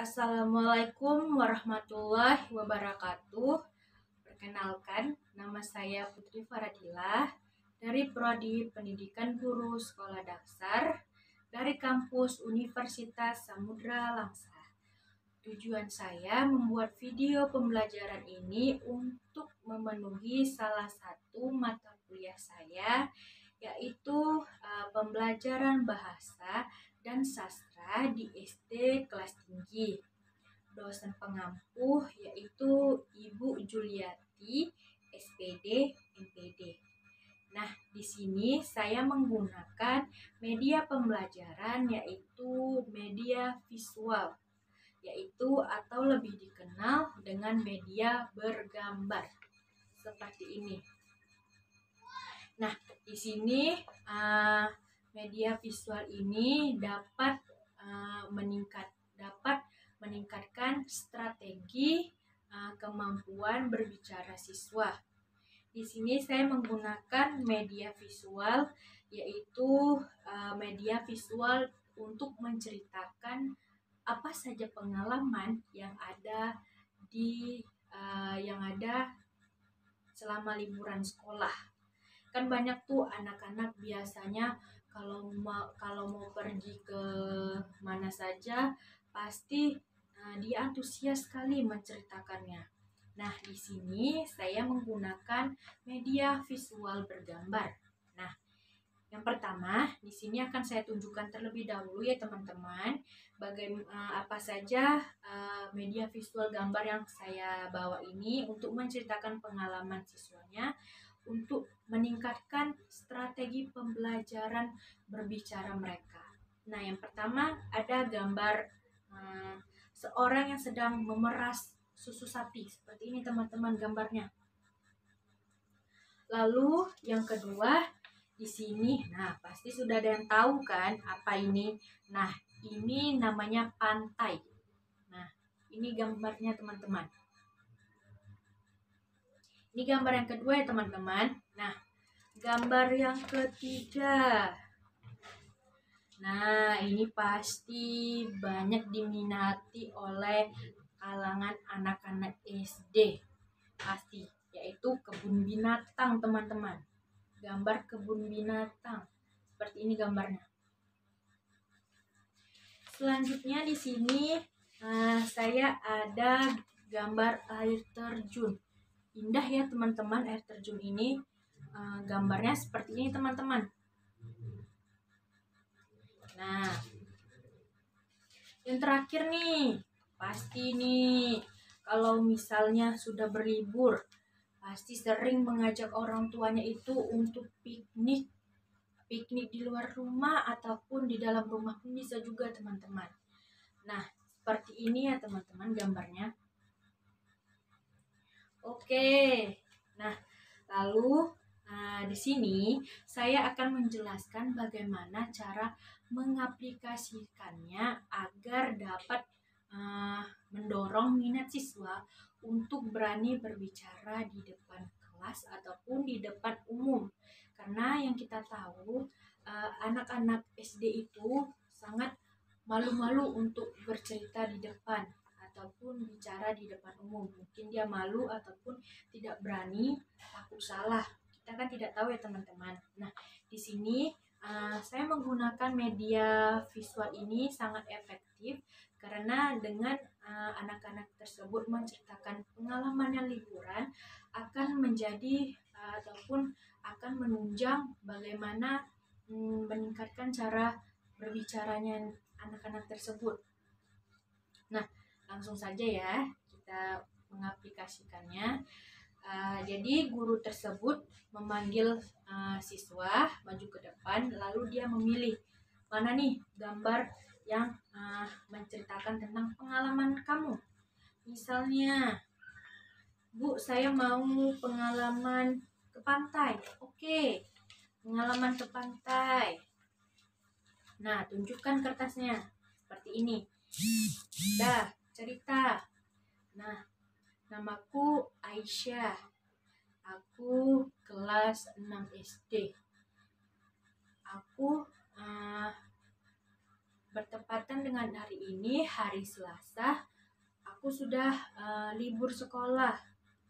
Assalamualaikum warahmatullahi wabarakatuh. Perkenalkan, nama saya Putri Faradilah dari Prodi Pendidikan Guru Sekolah Dasar dari kampus Universitas Samudra Langsa. Tujuan saya membuat video pembelajaran ini untuk memenuhi salah satu mata kuliah saya, yaitu pembelajaran bahasa dan sastra di SD kelas tinggi. Dosen pengampu yaitu Ibu Juliati, SPD, MPD. Nah, di sini saya menggunakan media pembelajaran yaitu media visual, yaitu atau lebih dikenal dengan media bergambar seperti ini. Nah, di sini media visual ini dapat meningkatkan strategi kemampuan berbicara siswa. Di sini saya menggunakan media visual, yaitu media visual untuk menceritakan apa saja pengalaman yang ada selama liburan sekolah. Kan banyak tuh anak-anak biasanya kalau mau pergi ke mana saja pasti dia antusias sekali menceritakannya. Nah, di sini saya menggunakan media visual bergambar. Nah, yang pertama di sini akan saya tunjukkan terlebih dahulu ya teman-teman, apa saja media visual gambar yang saya bawa ini untuk menceritakan pengalaman siswanya untuk meningkatkan strategi pembelajaran berbicara mereka. Nah, yang pertama ada gambar seorang yang sedang memeras susu sapi. Seperti ini teman-teman gambarnya. Lalu yang kedua di sini, nah pasti sudah ada yang tahu kan apa ini? Nah, ini namanya pantai. Nah, ini gambarnya teman-teman. Ini gambar yang kedua ya teman-teman. Nah, gambar yang ketiga. Nah, ini pasti banyak diminati oleh kalangan anak-anak SD. Pasti, yaitu kebun binatang teman-teman. Gambar kebun binatang. Seperti ini gambarnya. Selanjutnya di sini saya ada gambar air terjun. Indah ya teman-teman air terjun ini. Gambarnya seperti ini teman-teman. Nah, yang terakhir nih, pasti nih kalau misalnya sudah berlibur, pasti sering mengajak orang tuanya itu untuk piknik di luar rumah ataupun di dalam rumah pun bisa juga teman-teman. Nah, seperti ini ya teman-teman gambarnya. Oke, nah lalu di sini saya akan menjelaskan bagaimana cara mengaplikasikannya agar dapat mendorong minat siswa untuk berani berbicara di depan kelas ataupun di depan umum. Karena yang kita tahu anak-anak SD itu sangat malu-malu untuk bercerita di depan ataupun bicara di depan umum. Mungkin dia malu ataupun tidak berani, takut salah. Kita kan tidak tahu ya teman-teman. Nah, di sini saya menggunakan media visual ini sangat efektif karena dengan anak-anak tersebut menceritakan pengalamannya liburan akan menjadi ataupun akan menunjang bagaimana meningkatkan cara berbicaranya anak-anak tersebut. Nah, langsung saja ya kita mengaplikasikannya. Jadi guru tersebut memanggil siswa maju ke depan, lalu dia memilih mana nih gambar yang menceritakan tentang pengalaman kamu. Misalnya, Bu, saya mau pengalaman ke pantai. Oke, pengalaman ke pantai. Nah, tunjukkan kertasnya seperti ini. Dah, cerita. Nah, namaku Aisyah. Aku kelas 6 SD. Aku bertepatan dengan hari ini, hari Selasa, aku sudah libur sekolah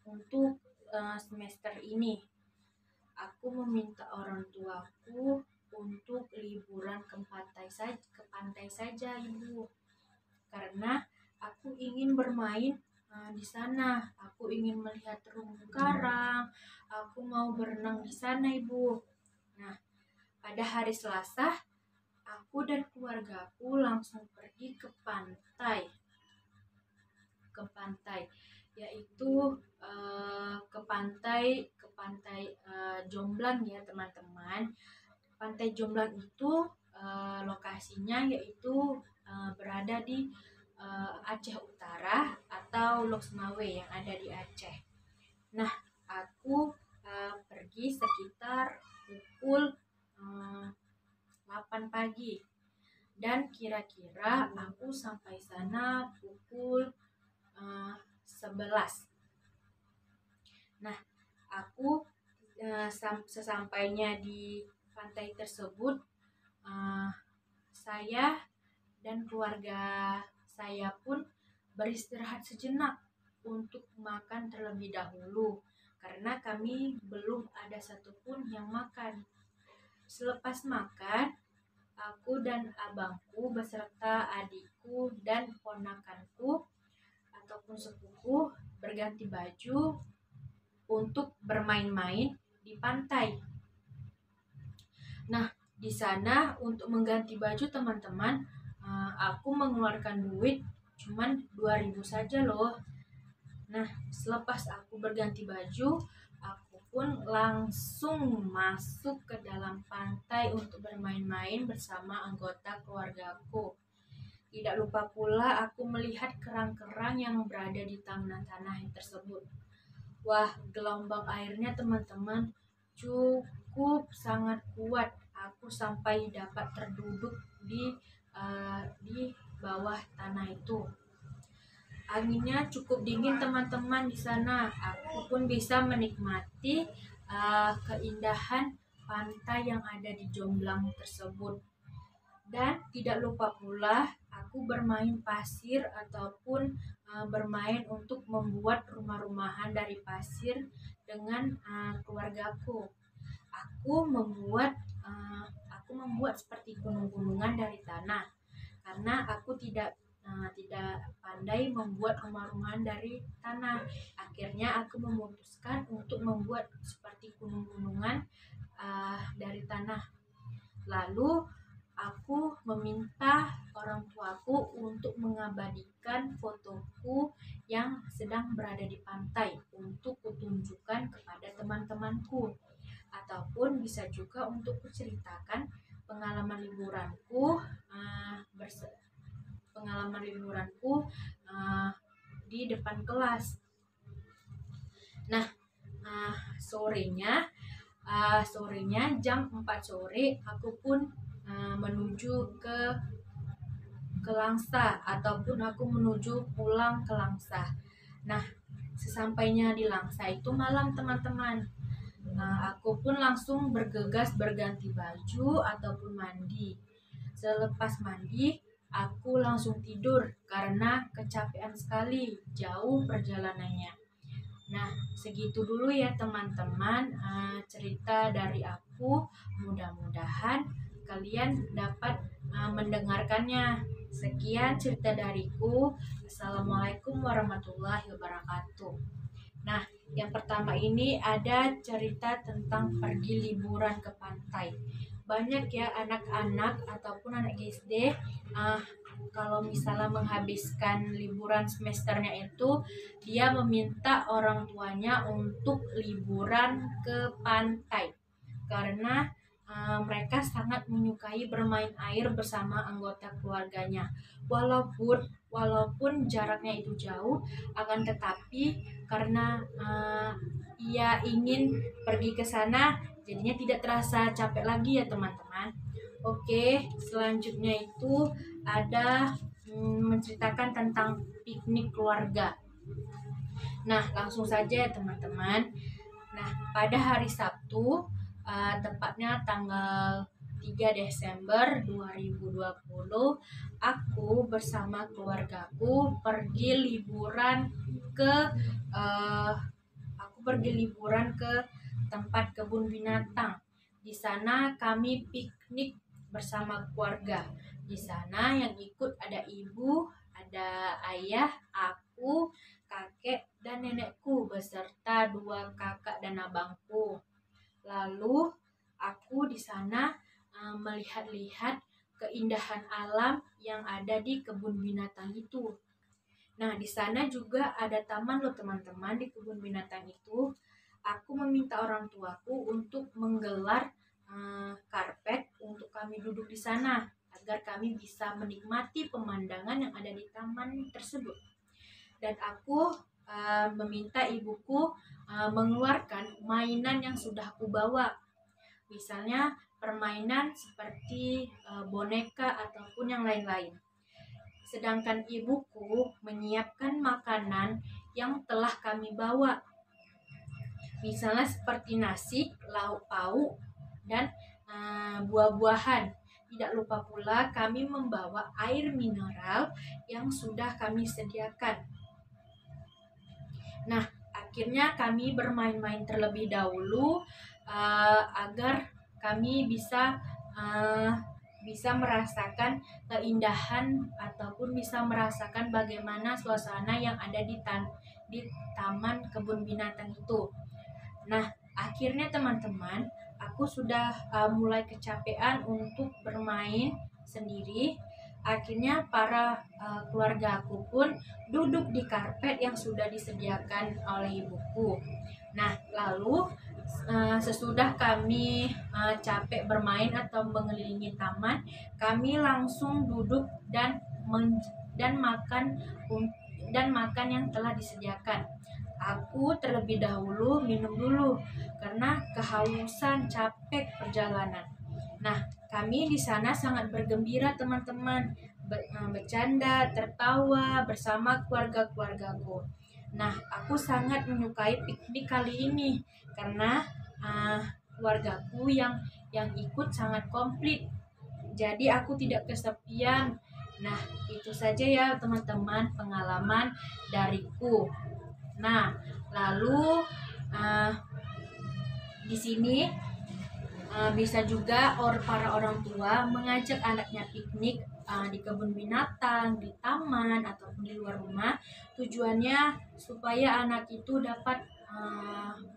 untuk semester ini. Aku meminta orang tuaku untuk liburan ke pantai saja, Ibu. Karena aku ingin bermain di sana. Aku ingin melihat terumbu karang. Aku mau berenang di sana, Ibu. Nah, pada hari Selasa, aku dan keluargaku langsung pergi ke pantai, yaitu ke pantai Jomblang ya teman-teman. Pantai Jomblang itu lokasinya yaitu berada di Aceh Utara atau Lok Sumawe yang ada di Aceh. Nah, aku pergi sekitar pukul 8 pagi dan kira-kira aku sampai sana pukul 11. Nah, aku sesampainya di pantai tersebut, saya dan keluarga saya pun beristirahat sejenak untuk makan terlebih dahulu karena kami belum ada satupun yang makan. Selepas makan, aku dan abangku beserta adikku dan ponakanku ataupun sepupu berganti baju untuk bermain-main di pantai. Nah, di sana untuk mengganti baju teman-teman, aku mengeluarkan duit cuman 2.000 saja loh. Nah, selepas aku berganti baju, aku pun langsung masuk ke dalam pantai untuk bermain-main bersama anggota keluargaku. Tidak lupa pula aku melihat kerang-kerang yang berada di tanah tersebut. Wah, gelombang airnya teman-teman cukup sangat kuat. Aku sampai dapat terduduk di bawah tanah itu. Anginnya cukup dingin teman-teman di sana. Aku pun bisa menikmati keindahan pantai yang ada di Jomblang tersebut. Dan tidak lupa pula aku bermain pasir ataupun bermain untuk membuat rumah-rumahan dari pasir dengan keluargaku. Aku membuat seperti gunung-gunungan dari tanah karena aku tidak pandai membuat rumah-rumahan dari tanah. Akhirnya aku memutuskan untuk membuat seperti gunung-gunungan dari tanah. Lalu aku meminta orang tuaku untuk mengabadikan fotoku yang sedang berada di pantai untuk kutunjukkan kepada teman-temanku, ataupun bisa juga untuk kuceritakan pengalaman liburanku di depan kelas. Nah, sorenya jam 4 sore aku pun menuju ke Langsa ataupun aku menuju pulang ke Langsa. Nah, sesampainya di Langsa itu malam teman-teman. Aku pun langsung bergegas berganti baju ataupun mandi. Selepas mandi, aku langsung tidur karena kecapean sekali, jauh perjalanannya. Nah, segitu dulu ya teman-teman cerita dari aku. Mudah-mudahan kalian dapat mendengarkannya. Sekian cerita dariku. Assalamualaikum warahmatullahi wabarakatuh. Nah, yang pertama ini ada cerita tentang pergi liburan ke pantai. Banyak ya anak-anak ataupun anak SD kalau misalnya menghabiskan liburan semesternya itu, dia meminta orang tuanya untuk liburan ke pantai karena mereka sangat menyukai bermain air bersama anggota keluarganya. Walaupun jaraknya itu jauh, akan tetapi karena ia ingin pergi ke sana, jadinya tidak terasa capek lagi ya teman-teman. Oke, selanjutnya itu ada menceritakan tentang piknik keluarga. Nah, langsung saja ya teman-teman. Nah, pada hari Sabtu, tepatnya tanggal 3 Desember 2020 aku bersama keluargaku pergi liburan ke tempat kebun binatang. Di sana kami piknik bersama keluarga. Di sana yang ikut ada ibu, ada ayah, aku, kakek, dan nenekku beserta 2 kakak dan abangku. Lalu aku di sana melihat-lihat keindahan alam yang ada di kebun binatang itu. Nah, di sana juga ada taman loh teman-teman. Di kebun binatang itu aku meminta orang tuaku untuk menggelar karpet untuk kami duduk di sana agar kami bisa menikmati pemandangan yang ada di taman tersebut. Dan aku meminta ibuku mengeluarkan mainan yang sudah aku bawa. Misalnya permainan seperti boneka ataupun yang lain-lain. Sedangkan ibuku menyiapkan makanan yang telah kami bawa. Misalnya seperti nasi, lauk pauk, dan buah-buahan. Tidak lupa pula kami membawa air mineral yang sudah kami sediakan. Nah, akhirnya kami bermain-main terlebih dahulu agar kami bisa merasakan keindahan ataupun bisa merasakan bagaimana suasana yang ada di taman kebun binatang itu. Nah, akhirnya teman-teman, aku sudah mulai kecapean untuk bermain sendiri. Akhirnya para keluarga aku pun duduk di karpet yang sudah disediakan oleh ibuku. Nah, lalu sesudah kami capek bermain atau mengelilingi taman, kami langsung duduk dan makan yang telah disediakan. Aku terlebih dahulu minum dulu karena kehausan capek perjalanan. Nah, kami di sana sangat bergembira teman-teman, bercanda, tertawa bersama keluarga-keluargaku. Nah, aku sangat menyukai piknik kali ini karena keluargaku yang ikut sangat komplit. Jadi aku tidak kesepian. Nah, itu saja ya teman-teman pengalaman dariku. Nah, lalu di sini bisa juga para orang tua mengajak anaknya piknik di kebun binatang, di taman, ataupun di luar rumah. Tujuannya supaya anak itu dapat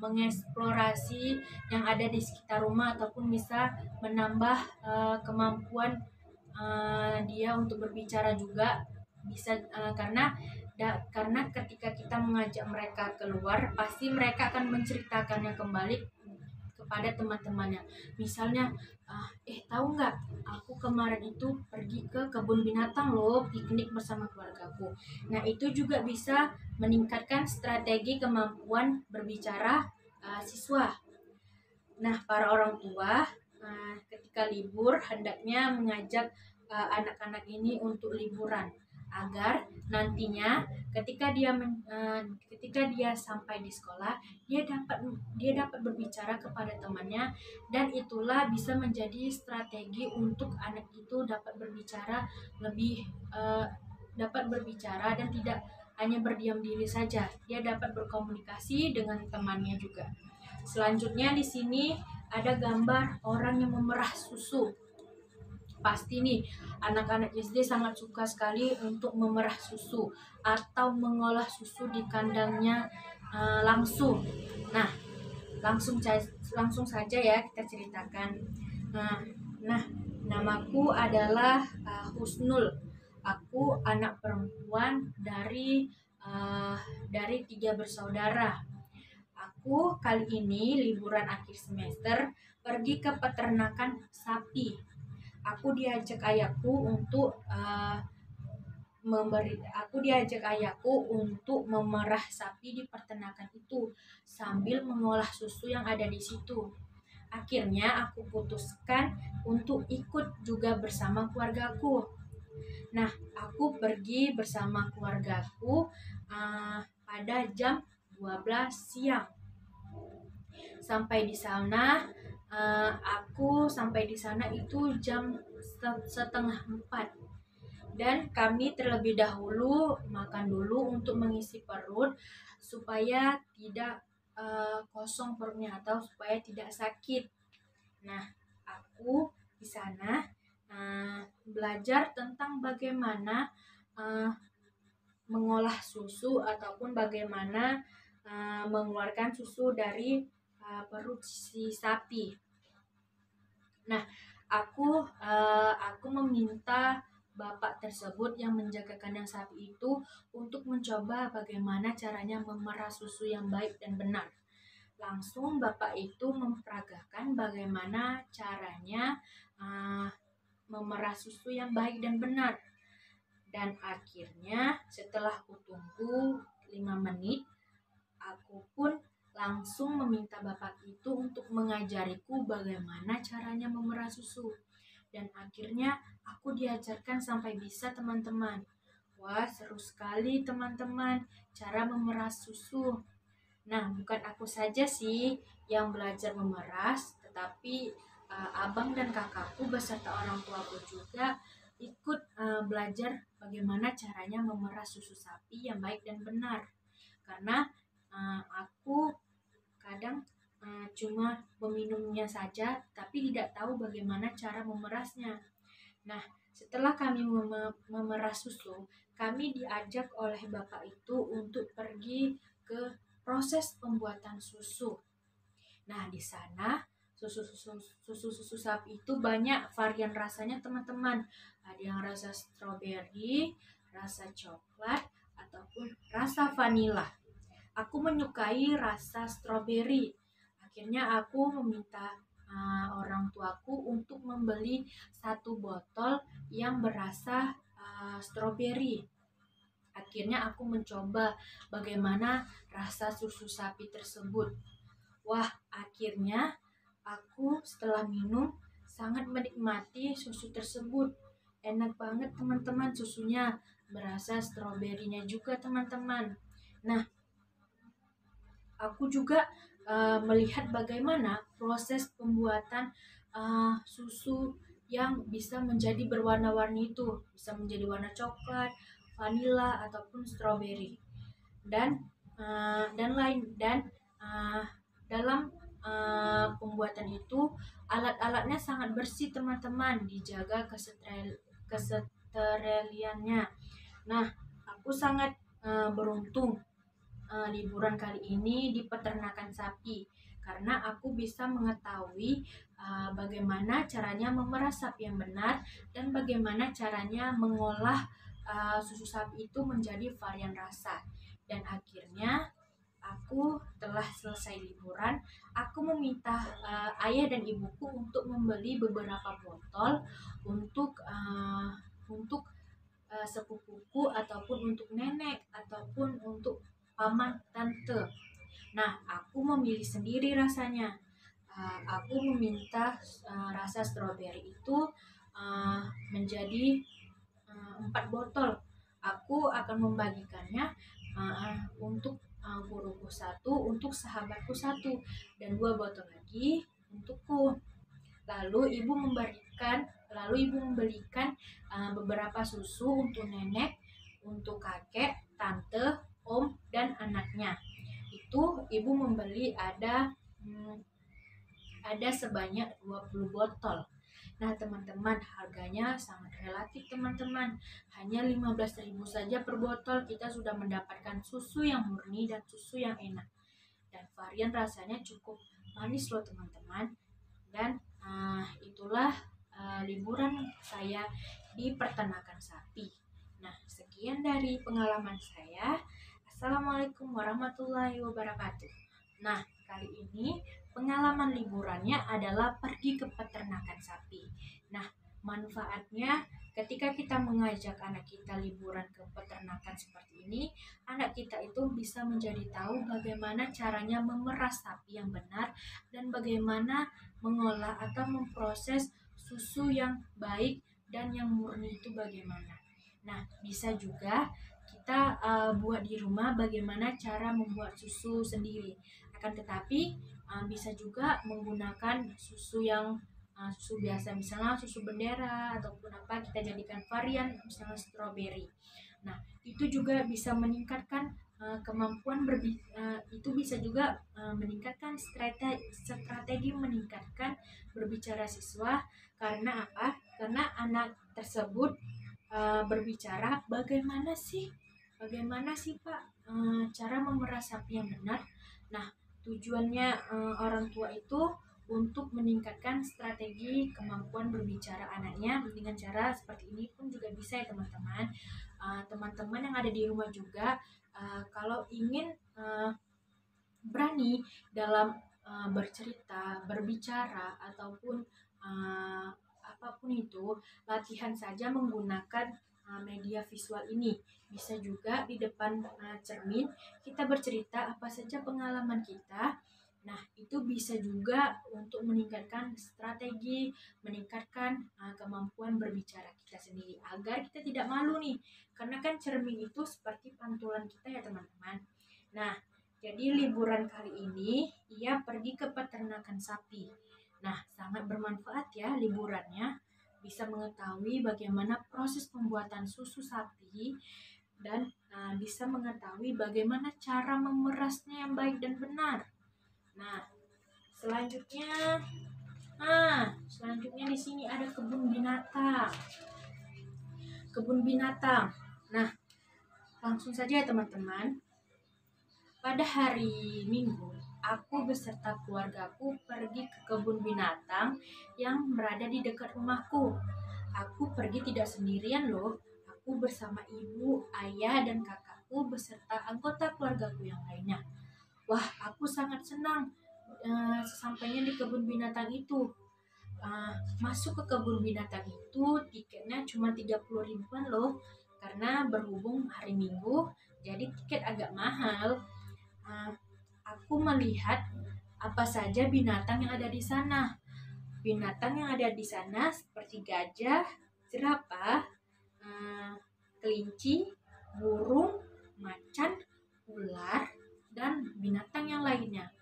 mengeksplorasi yang ada di sekitar rumah ataupun bisa menambah kemampuan dia untuk berbicara juga bisa karena ketika kita mengajak mereka keluar, pasti mereka akan menceritakannya kembali kepada teman-temannya. Misalnya, tahu nggak? Aku kemarin itu pergi ke kebun binatang loh, piknik bersama keluargaku. Nah, itu juga bisa meningkatkan strategi kemampuan berbicara siswa. Nah, para orang tua ketika libur hendaknya mengajak anak-anak ini untuk liburan agar nantinya ketika dia sampai di sekolah dia dapat berbicara kepada temannya, dan itulah bisa menjadi strategi untuk anak itu dapat berbicara dan tidak hanya berdiam diri saja, dia dapat berkomunikasi dengan temannya juga. Selanjutnya di sini ada gambar orang yang memerah susu. Pasti nih anak-anak SD sangat suka sekali untuk memerah susu atau mengolah susu di kandangnya langsung. Nah, langsung saja ya kita ceritakan. Nah, namaku adalah Husnul. Aku anak perempuan dari 3 bersaudara. Aku kali ini liburan akhir semester pergi ke peternakan sapi. Aku diajak ayahku untuk memerah sapi di peternakan itu sambil mengolah susu yang ada di situ. Akhirnya aku putuskan untuk ikut juga bersama keluargaku. Nah, aku pergi bersama keluargaku pada jam 12 siang. Sampai di sana Aku sampai di sana itu jam setengah 4, dan kami terlebih dahulu makan dulu untuk mengisi perut supaya tidak kosong perutnya atau supaya tidak sakit. Nah, aku di sana belajar tentang bagaimana uh, mengolah susu ataupun bagaimana mengeluarkan susu dari perut si sapi. Nah, aku meminta bapak tersebut yang menjaga kandang sapi itu untuk mencoba bagaimana caranya memerah susu yang baik dan benar. Langsung bapak itu memperagakan bagaimana caranya memerah susu yang baik dan benar. Dan akhirnya setelah kutunggu 5 menit, aku pun langsung meminta bapak itu untuk mengajariku bagaimana caranya memerah susu. Dan akhirnya aku diajarkan sampai bisa, teman-teman. Wah, seru sekali teman-teman cara memerah susu. Nah, bukan aku saja sih yang belajar memeras, tetapi abang dan kakakku beserta orang tuaku juga ikut belajar bagaimana caranya memeras susu sapi yang baik dan benar. Karena aku kadang cuma meminumnya saja, tapi tidak tahu bagaimana cara memerasnya. Nah, setelah kami memeras susu, kami diajak oleh bapak itu untuk pergi ke proses pembuatan susu. Nah, di sana susu sapi itu banyak varian rasanya, teman-teman. Ada yang rasa stroberi, rasa coklat, ataupun rasa vanila. Aku menyukai rasa stroberi. Akhirnya aku meminta orang tuaku untuk membeli 1 botol yang berasa stroberi. Akhirnya aku mencoba bagaimana rasa susu sapi tersebut. Wah, akhirnya aku setelah minum sangat menikmati susu tersebut. Enak banget teman-teman susunya, berasa stroberinya juga teman-teman. Nah, aku juga melihat bagaimana proses pembuatan susu yang bisa menjadi berwarna-warni itu, bisa menjadi warna coklat, vanila ataupun stroberi, dan dalam pembuatan itu alat-alatnya sangat bersih, teman-teman, dijaga kesteriliannya. Nah, aku sangat beruntung liburan kali ini di peternakan sapi, karena aku bisa mengetahui bagaimana caranya memeras sapi yang benar dan bagaimana caranya mengolah susu sapi itu menjadi varian rasa. Dan akhirnya aku telah selesai liburan, aku meminta ayah dan ibuku untuk membeli beberapa botol untuk sepupuku ataupun untuk nenek ataupun untuk paman tante. Nah, aku memilih sendiri rasanya. Aku meminta rasa stroberi itu menjadi 4 botol. Aku akan membagikannya untuk guruku 1, untuk sahabatku 1, dan 2 botol lagi untukku. Lalu ibu membelikan beberapa susu untuk nenek, untuk kakek, tante, om, dan anaknya. Itu ibu membeli ada sebanyak 20 botol. Nah, teman-teman, harganya sangat relatif, teman-teman. Hanya 15.000 saja per botol, kita sudah mendapatkan susu yang murni dan susu yang enak. Dan varian rasanya cukup manis loh, teman-teman. Dan itulah liburan saya di peternakan sapi. Nah, sekian dari pengalaman saya. Assalamualaikum warahmatullahi wabarakatuh. Nah, kali ini pengalaman liburannya adalah pergi ke peternakan sapi. Nah, manfaatnya ketika kita mengajak anak kita liburan ke peternakan seperti ini, anak kita itu bisa menjadi tahu bagaimana caranya memeras sapi yang benar dan bagaimana mengolah atau memproses susu yang baik dan yang murni itu bagaimana. Nah, bisa juga kita buat di rumah bagaimana cara membuat susu sendiri. Akan tetapi bisa juga menggunakan susu yang susu biasa, misalnya susu bendera ataupun apa, kita jadikan varian misalnya strawberry. Nah, itu juga bisa meningkatkan kemampuan itu bisa juga meningkatkan strategi meningkatkan berbicara siswa. Karena apa? Karena anak tersebut berbicara bagaimana sih Pak cara memeras sapi yang benar. Nah, tujuannya orang tua itu untuk meningkatkan strategi kemampuan berbicara anaknya dengan cara seperti ini pun juga bisa ya teman-teman. Teman-teman yang ada di rumah juga kalau ingin berani dalam bercerita, berbicara ataupun apapun itu, latihan saja menggunakan media visual ini. Bisa juga di depan cermin kita bercerita apa saja pengalaman kita. Nah, itu bisa juga untuk meningkatkan strategi, meningkatkan kemampuan berbicara kita sendiri agar kita tidak malu nih. Karena kan cermin itu seperti pantulan kita ya teman-teman. Nah, jadi liburan kali ini ia pergi ke peternakan sapi. Nah, sangat bermanfaat ya liburannya. Bisa mengetahui bagaimana proses pembuatan susu sapi dan bisa mengetahui bagaimana cara memerasnya yang baik dan benar. Nah, selanjutnya di sini ada kebun binatang. Kebun binatang. Nah, langsung saja ya teman-teman. Pada hari Minggu, aku beserta keluargaku pergi ke kebun binatang yang berada di dekat rumahku. Aku pergi tidak sendirian loh. Aku bersama ibu, ayah, dan kakakku beserta anggota keluargaku yang lainnya. Wah, aku sangat senang sesampainya di kebun binatang itu. Masuk ke kebun binatang itu tiketnya cuma 30 ribuan loh. Karena berhubung hari Minggu, jadi tiket agak mahal. Aku melihat apa saja binatang yang ada di sana. Binatang yang ada di sana seperti gajah, jerapah, kelinci, burung, macan, ular, dan binatang yang lainnya.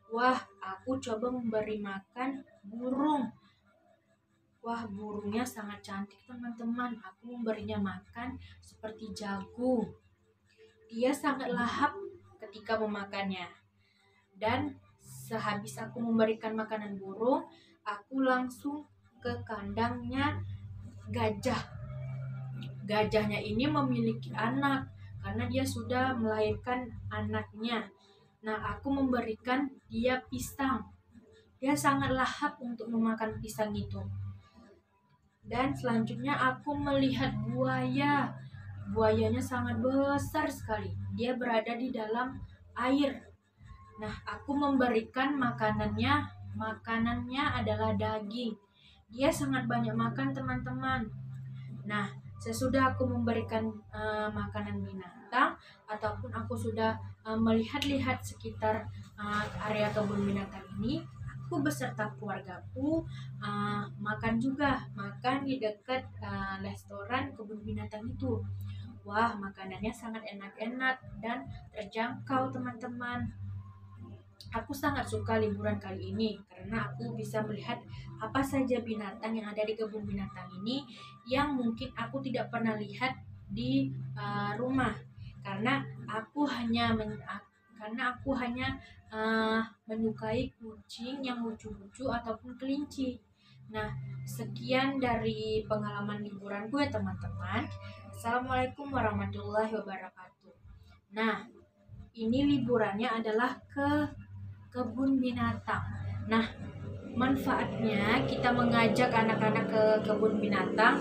Wah, aku coba memberi makan burung. Wah, burungnya sangat cantik teman-teman. Aku memberinya makan seperti jagung. Dia sangat lahap ketika memakannya. Dan sehabis aku memberikan makanan burung, aku langsung ke kandangnya gajah. Gajahnya ini memiliki anak karena dia sudah melahirkan anaknya. Nah, aku memberikan dia pisang. Dia sangat lahap untuk memakan pisang itu. Dan selanjutnya aku melihat buaya. Buayanya sangat besar sekali. Dia berada di dalam air. Nah, aku memberikan makanannya adalah daging. Dia sangat banyak makan teman-teman. Nah, sesudah aku memberikan makanan binatang ataupun aku sudah melihat-lihat sekitar area kebun binatang ini, aku beserta keluargaku makan di dekat restoran kebun binatang itu. Wah, makanannya sangat enak-enak dan terjangkau teman-teman. Aku sangat suka liburan kali ini karena aku bisa melihat apa saja binatang yang ada di kebun binatang ini yang mungkin aku tidak pernah lihat di rumah. Karena aku hanya menyukai kucing yang lucu-lucu ataupun kelinci. Nah, sekian dari pengalaman liburanku ya teman-teman. Assalamualaikum warahmatullahi wabarakatuh. Nah, ini liburannya adalah ke kebun binatang. Nah, manfaatnya kita mengajak anak-anak ke kebun binatang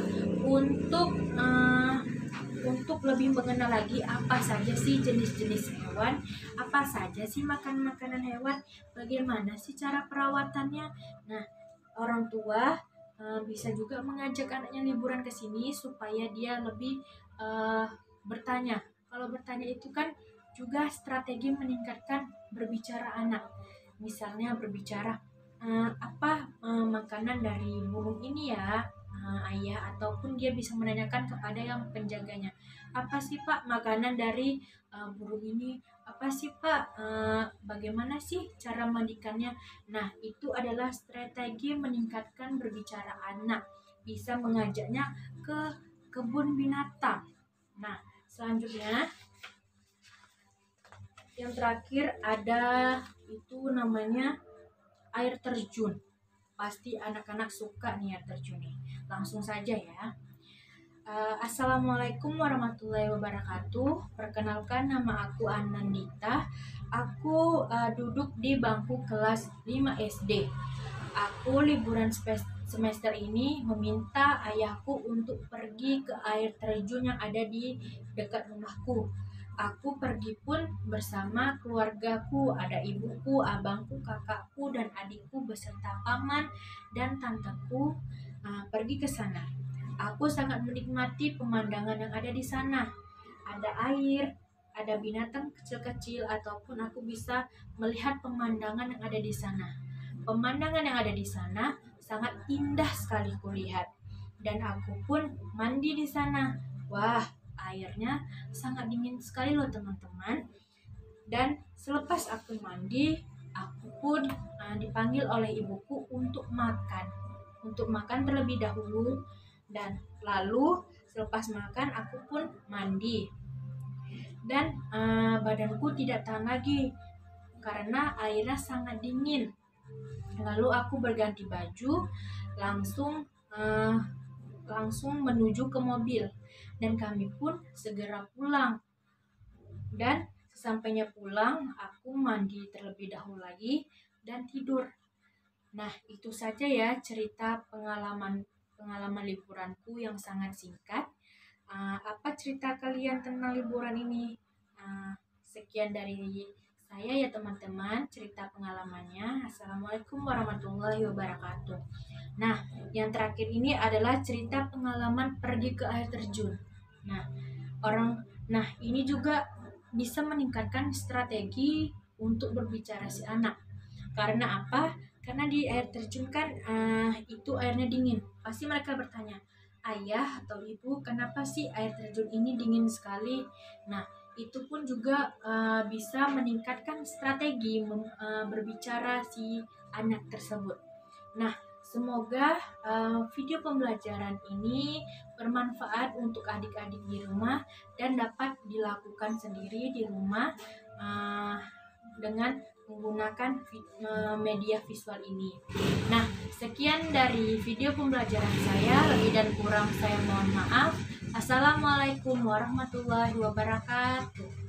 untuk lebih mengenal lagi apa saja sih jenis-jenis hewan, apa saja sih makanan hewan, bagaimana sih cara perawatannya. Nah, orang tua bisa juga mengajak anaknya liburan ke sini supaya dia lebih bertanya. Kalau bertanya itu kan juga strategi meningkatkan berbicara anak. Misalnya berbicara apa makanan dari burung ini ya ayah, ataupun dia bisa menanyakan kepada yang penjaganya apa sih Pak makanan dari burung ini? Apa sih Pak, bagaimana sih cara mandikannya? Nah, itu adalah strategi meningkatkan berbicara anak. Bisa mengajaknya ke kebun binatang. Nah, selanjutnya yang terakhir ada itu namanya air terjun. Pasti anak-anak suka nih air terjun nih. Langsung saja ya. Assalamualaikum warahmatullahi wabarakatuh. Perkenalkan, nama aku Anandita. Aku duduk di bangku kelas 5 SD. Aku liburan semester ini meminta ayahku untuk pergi ke air terjun yang ada di dekat rumahku. Aku pergi pun bersama keluargaku, ada ibuku, abangku, kakakku, dan adikku beserta paman dan tanteku pergi ke sana. Aku sangat menikmati pemandangan yang ada di sana. Ada air, ada binatang kecil-kecil, ataupun aku bisa melihat pemandangan yang ada di sana. Pemandangan yang ada di sana sangat indah sekali kulihat. Dan aku pun mandi di sana. Wah, airnya sangat dingin sekali loh teman-teman. Dan selepas aku mandi, aku pun dipanggil oleh ibuku untuk makan. Untuk makan terlebih dahulu. Dan lalu selepas makan aku pun mandi. Dan badanku tidak tahan lagi karena airnya sangat dingin. Lalu aku berganti baju, langsung menuju ke mobil, dan kami pun segera pulang. Dan sesampainya pulang, aku mandi terlebih dahulu lagi dan tidur. Nah, itu saja ya cerita pengalaman liburanku yang sangat singkat. Apa cerita kalian tentang liburan ini? Sekian dari saya ya teman-teman, cerita pengalamannya. Assalamualaikum warahmatullahi wabarakatuh. Nah, yang terakhir ini adalah cerita pengalaman pergi ke air terjun. Nah, ini juga bisa meningkatkan strategi untuk berbicara si anak. Karena apa? Karena di air terjun kan itu airnya dingin. Pasti mereka bertanya, ayah atau ibu, kenapa sih air terjun ini dingin sekali? Nah, itu pun juga bisa meningkatkan strategi berbicara si anak tersebut. Nah, semoga video pembelajaran ini bermanfaat untuk adik-adik di rumah dan dapat dilakukan sendiri di rumah dengan menggunakan media visual ini. Nah, sekian dari video pembelajaran saya. Lebih dan kurang saya mohon maaf. Assalamualaikum warahmatullahi wabarakatuh.